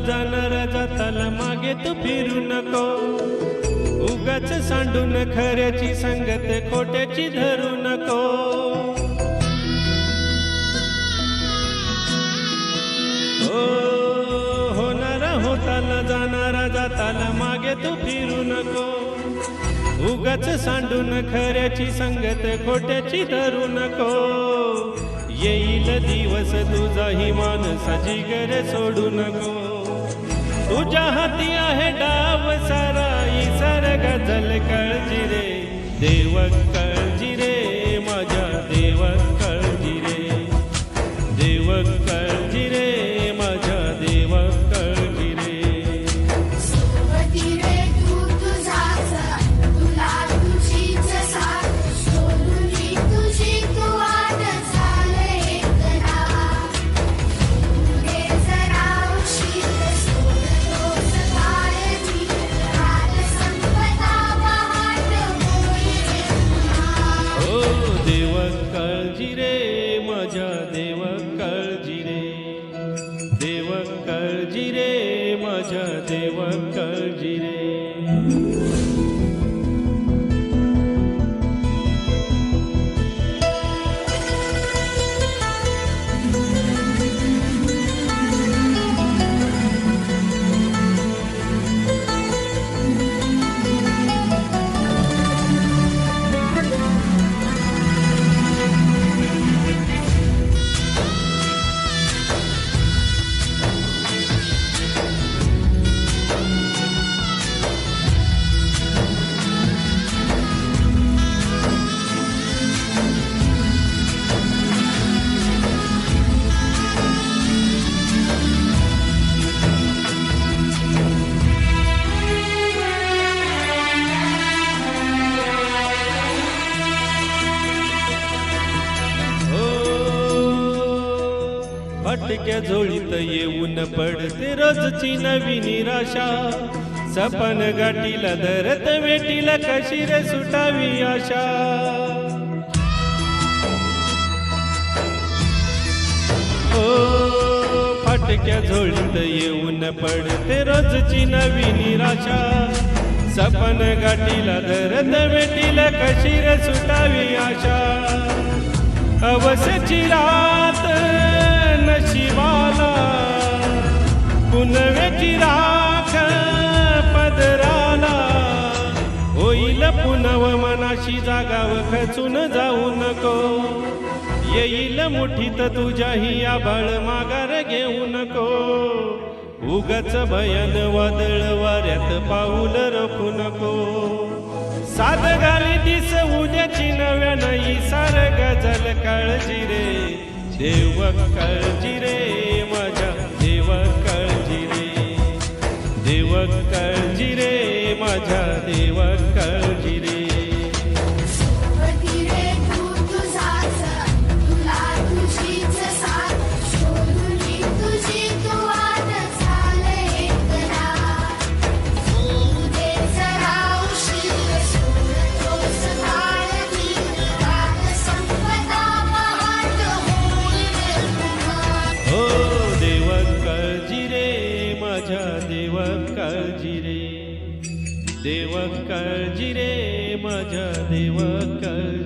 जाणार जाताला मागे तू फिरू नको, उगाच सांडून खऱ्याची संगत खोट्याची धरू नको. ओ होणारा होताला जाणारा जाताला मागे तू फिरू नको, उगाच सांडून खऱ्याची संगत खोट्याची धरू नको. येईल दिवस तुझाही माणसाची गर सोडू नको, तुझ्या हाती आहे डाव सारा इसार गजल काळजी रे देव काळजी रे माझ्या देव काळजी रे, देव काळजी रे माझ्या देव काळजी रे. सोबती रे तू तुझाच, तुला तुझीच साथ, सोडून तुझी तू वाट झालं एकला. पुढे जरा उशीर सोडतोस काळजी, काल संपदा पहाट होईल पुन्हा. ओ देव काळजी रे माझ्या देव काळजी रे, देव काळजी रे माझ्या देव काळजी रे. फटक्या झोळीत येऊन पडते रोजची नवी निराशा, सपन गाठीला धरत वेटीला कशी रे सुटावी आशा. ओ फटक्या झोळीत येऊन पडते रोजची नवी निराशा, सपन गाठीला धरत वेटीला कशी रे सुटावी आशा. अवसची रात नशिबाला पुनवेची राख पदराला, होईल पुनव मनाशी जागाव खचून जाऊ नको. येईल मुठीत तुझ्याही आभाळ माघार घेऊ नको, उगाच भयान वादळ वाऱ्यात पाऊल रोखू नको. साध घाली दिस उद्याची नव्यानं सार गजल काळजी रे देव काळजी रे माझ्या देव काळजी रे, देव काळजी रे माझ्या देव काळजी रे. सोबती रे तू तुझाच, तुला तुझीच साथ, सोडून तुझी तू वाट झालं एकला. पुढे जरा उशीर सोडतोस काळजी, काल संपदा पहाट होईल पुन्हा. ओ देव काळजी रे माझ्या देव काळजी रे, देव काळजी रे माझ्या देव काळजी.